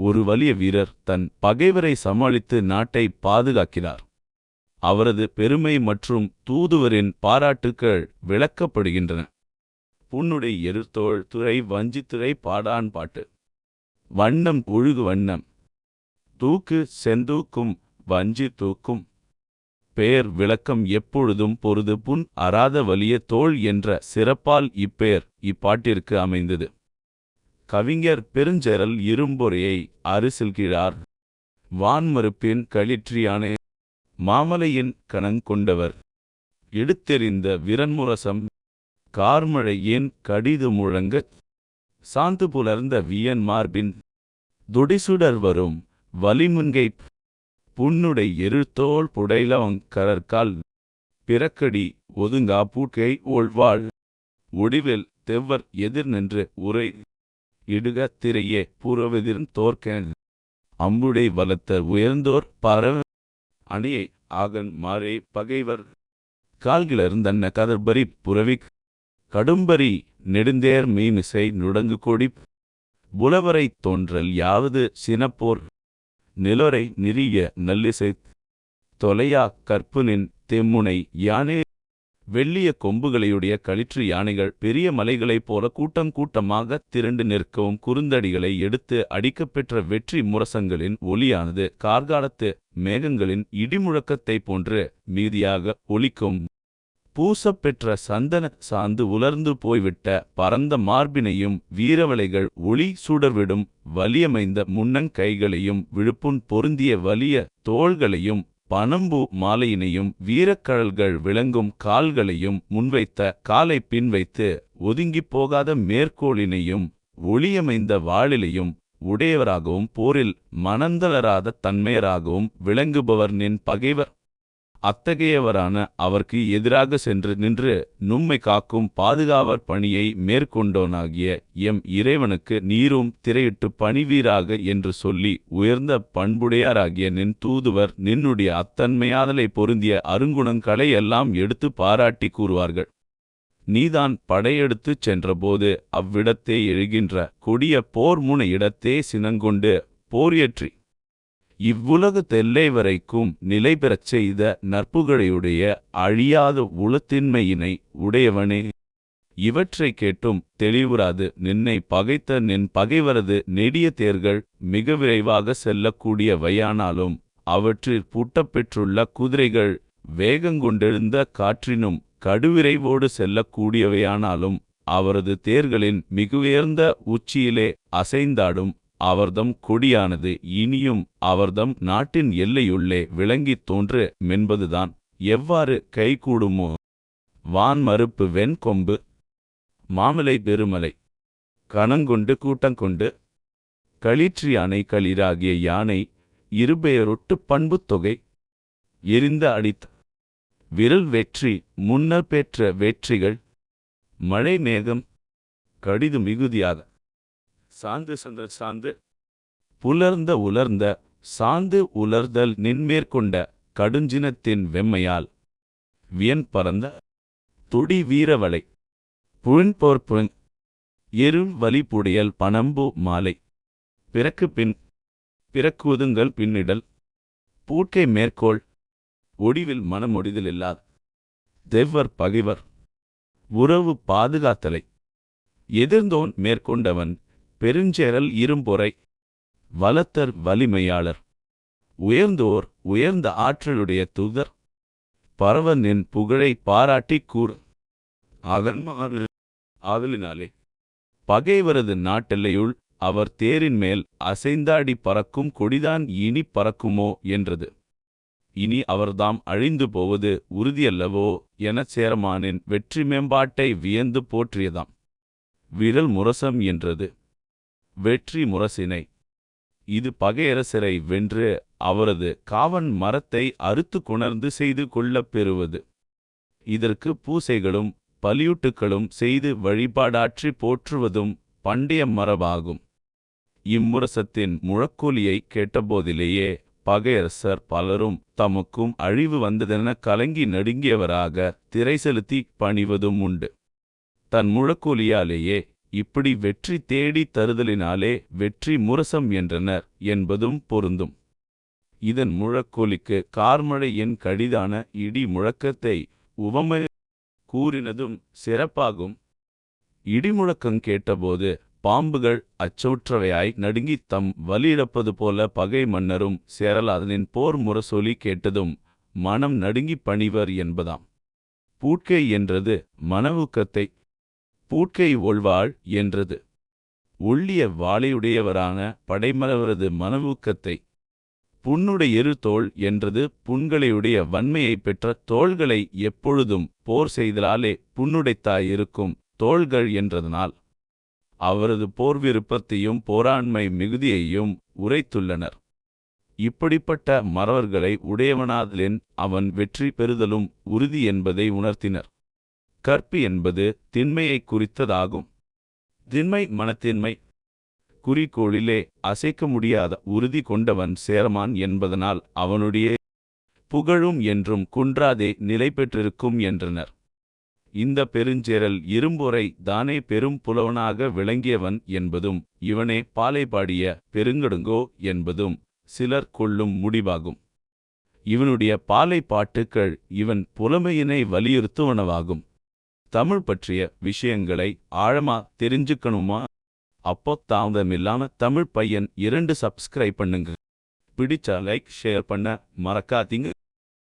ஒரு வலிய வீரர் தன் பகைவரை சமாளித்து நாட்டை பாதுகாக்கிறார். அவரது பெருமை மற்றும் தூதுவரின் பாராட்டுக்கள் விளக்கப்படுகின்றன. புன்னுடை எருத்தோள் துறை வஞ்சித்துறை பாடான் பாட்டு. வண்ணம் ஒழுகு வண்ணம். தூக்கு செந்தூக்கும் வஞ்சி தூக்கும். பெயர் விளக்கம் எப்பொழுதும் பொருது புன் அறாத வலிய தோள் என்ற சிறப்பால் இப்பெயர் இப்பாட்டிற்கு அமைந்தது. கவிஞர் பெருஞ்செறல் இரும்பொறையை அரிசில்கிறார். வான்மறுப்பின் களிற்றியானே மாமலையின் கணங்கொண்டவர். எடுத்தெறிந்த விரன்முரசம் கார்மழை ஏன் கடிது முழங்க. சாந்து புலர்ந்த வியன் மார்பின் துடிசுடர் வரும் வலிமுன்கை. புன்னுடை எருத்தோள் புடைலவங் கரற்கால். பிறக்கடி ஒதுங்கா பூட்கை ஓழ்வாள். ஒடிவில் தெவ்வர் எதிர் நின்று உரை இடுக திரையே புறவெதிர்ந் தோற்க. அம்புடை வலத்த உயர்ந்தோர் பரவ அணியை ஆகன் மாறே பகைவர். கால்கிளர்ந்தன்ன கதர்பரி புறவிக் கடும்பரி நெடுந்தேர் மீமிசை நுடங்கு கொடிப். புலவரை தோன்றல் யாவது சினப்போர் நிலொரை நிறிய நல்லிசைத். தொலையா கற்புனின் தெம்முனை யானே. வெள்ளிய கொம்புகளையுடைய களிற்று யானைகள் பெரிய மலைகளைப் போல கூட்டம் கூட்டமாக திரண்டு நிற்கவும் குறுந்தடிகளை எடுத்து அடிக்கப்பெற்ற வெற்றி முரசங்களின் ஒலியானது கார்காலத்து மேகங்களின் இடிமுழக்கத்தைப் போன்று மீதியாக ஒலிக்கும். பூசப்பெற்ற சந்தன சாந்து உலர்ந்து போய்விட்ட பரந்த மார்பினையும் வீரவளைகள் ஒளி சுடர்விடும் வலியமைந்த முன்னங்கைகளையும் விழுப்புண் பொருந்திய வலிய தோள்களையும் பனம்பூ மாலையினையும் வீரக்கழல்கள் விளங்கும் கால்களையும் முன்வைத்த காலை பின்வைத்து ஒதுங்கிப் போகாத மேற்கோளினையும் ஒளியமைந்த வாளிலையும் உடையவராகவும் போரில் மனந்தளராத தன்மையராகவும் விளங்குபவர் நின் பகைவர். அத்தகையவரான அவர்க்கு எதிராக சென்று நின்று நும்மை காக்கும் பாதுகாவர் பணியை மேற்கொண்டோனாகிய எம் இறைவனுக்கு நீரும் திரையிட்டு பணிவீராக என்று சொல்லி உயர்ந்த பண்புடையாராகிய நின் தூதுவர் நின்னுடைய அத்தன்மையாதலை பொருந்திய அருங்குணங்களை எல்லாம் எடுத்து பாராட்டி கூறுவார்கள். நீதான் படையெடுத்துச் சென்றபோது அவ்விடத்தே எழுகின்ற கொடிய போர் முனை இடத்தே சினங்கொண்டு போரியற்றி இவ்வுலகத்தெல்லை வரைக்கும் நிலை பெறச் செய்த நற்புகழையுடைய அழியாத உளத்தின்மையினை உடையவனே. இவற்றை கேட்டும் தெளிவுறாது நின்னை பகைத்த நின் பகைவரது நெடிய தேர்கள் மிக விரைவாக செல்லக்கூடியவையானாலும் அவற்றில் பூட்டப்பெற்றுள்ள குதிரைகள் வேகங்கொண்டெழுந்த காற்றினும் கடுவிரைவோடு செல்லக்கூடியவையானாலும் அவரது தேர்களின் மிகுயர்ந்த உச்சியிலே அசைந்தாடும் அவர்தம் கொடியானது இனியும் அவர்தம் நாட்டின் எல்லையுள்ளே விளங்கித் தோன்று மென்பதுதான் எவ்வாறு கைகூடுமோ. வான்மறுப்பு வெண்கொம்பு மாமலை பெருமலை கணங்கொண்டு கூட்டங்கொண்டு. களிற்று யானை களிராகிய யானை இருபெயரொட்டு பண்புத் தொகை. எரிந்த அடித்த விரல் வெற்றி முன்னர் பெற்ற வெற்றிகள். மழை மேகம் கடிது மிகுதியாக. சாந்து சந்த சாந்து புலர்ந்த உலர்ந்த சாந்து உலர்தல் நின்மேற்கொண்ட கடுஞ்சினத்தின் வெம்மையால். வியன் பரந்த துடி வீரவளை புழுன்போர்ப்புங் எருள் வலிப்புடையல் பனம்பூ மாலை. பிறக்கு பின் பிறக்குவதுங்கள் பின்னிடல். பூட்கை மேற்கோள் ஒடிவில் மனமொடிதல் இல்லாத தெவ்வர் பகைவர். உறவு பாதுகாத்தலை எதிர்ந்தோன் மேற்கொண்டவன் பெருஞ்சேரல் இரும்பொறை. வலத்தர் வலிமையாளர் உயர்ந்தோர் உயர்ந்த ஆற்றலுடைய தூதர். பரவ நின் புகழை பாராட்டிக் கூறு அகன்மாறு ஆதலினாலே. பகைவரது நாட்டெல்லையுள் அவர் தேரின் மேல் அசைந்தாடி பறக்கும் கொடிதான் இனி பறக்குமோ என்றது. இனி அவர்தாம் அழிந்து போவது உறுதியல்லவோ எனச் சேரமானின் வெற்றி மேம்பாட்டை வியந்து போற்றியதாம். விரல் முரசம் என்றது வெற்றி முரசினை. இது பகையரசரை வென்று அவரது காவன் மரத்தை அறுத்து கொணர்ந்து செய்து கொள்ளப் பெறுவது. இதற்கு பூசைகளும் பலியூட்டுக்களும் செய்து வழிபாடாற்றி போற்றுவதும் பண்டைய மரபாகும். இம்முரசத்தின் முழக்கொலியை கேட்டபோதிலேயே பகையரசர் பலரும் தமக்கும் அழிவு வந்ததென கலங்கி நடுங்கியவராக திரை செலுத்தி பணிவதும் உண்டு. தன் முழக்கொலியாலேயே இப்படி வெற்றி தேடித் தருதலினாலே வெற்றி முரசம் என்றனர் என்பதும் பொருந்தும். இதன் முழக்கொலிக்கு கார்மழை என் கடிதான இடி முழக்கத்தை உவமை கூறினதும் சிறப்பாகும். இடிமுழக்கங் கேட்டபோது பாம்புகள் அச்சமுற்றவையாய் நடுங்கித் தம் வலியிழப்பது போல பகை மன்னரும் சேரலாதனின் போர் முரசொலி கேட்டதும் மனம் நடுங்கிப் பணிவர் என்பதாம். பூட்கை என்றது மனவூக்கத்தை, பூட்கை ஒள்வாள் என்றது ஒள்ளிய வாளையுடையவரான படைமலவரது மனவூக்கத்தை, புண்ணுடையெரு தோள் என்றது புண்களையுடைய வன்மையைப் பெற்ற தோள்களை எப்பொழுதும் போர் செய்தலாலே புண்ணுடைத்தாயிருக்கும் தோள்கள் என்றதனால் அவரது போர் விருப்பத்தையும் போராண்மை மிகுதியையும் உரைத்துள்ளனர். இப்படிப்பட்ட மறவர்களை உடையவனாதலின் அவன் வெற்றி பெறுதலும் உறுதி என்பதை உணர்த்தினர். கற்பு என்பது திண்மையைக் குறித்ததாகும். திண்மை மனத்தின்மை. குறிக்கோளிலே அசைக்க முடியாத உறுதி கொண்டவன் சேரமான் என்பதனால் அவனுடைய புகழும் என்றும் குன்றாதே நிலை பெற்றிருக்கும் என்றனர். இந்த பெருஞ்சேரல் இரும்பொறை தானே பெரும் புலவனாக விளங்கியவன் என்பதும் இவனே பாலை பாடிய பெருங்கடுங்கோ என்பதும் சிலர் கொள்ளும் முடிவாகும். இவனுடைய பாலை பாட்டுக்கள் இவன் புலமையினை வலியுறுத்துவனவாகும். தமிழ் பற்றிய விஷயங்களை ஆழமா தெரிஞ்சுக்கணுமா? அப்போ தாமதமில்லாம தமிழ் பையன் 2 சப்ஸ்கிரைப் பண்ணுங்க. பிடிச்சா லைக் ஷேர் பண்ண மறக்காதீங்க.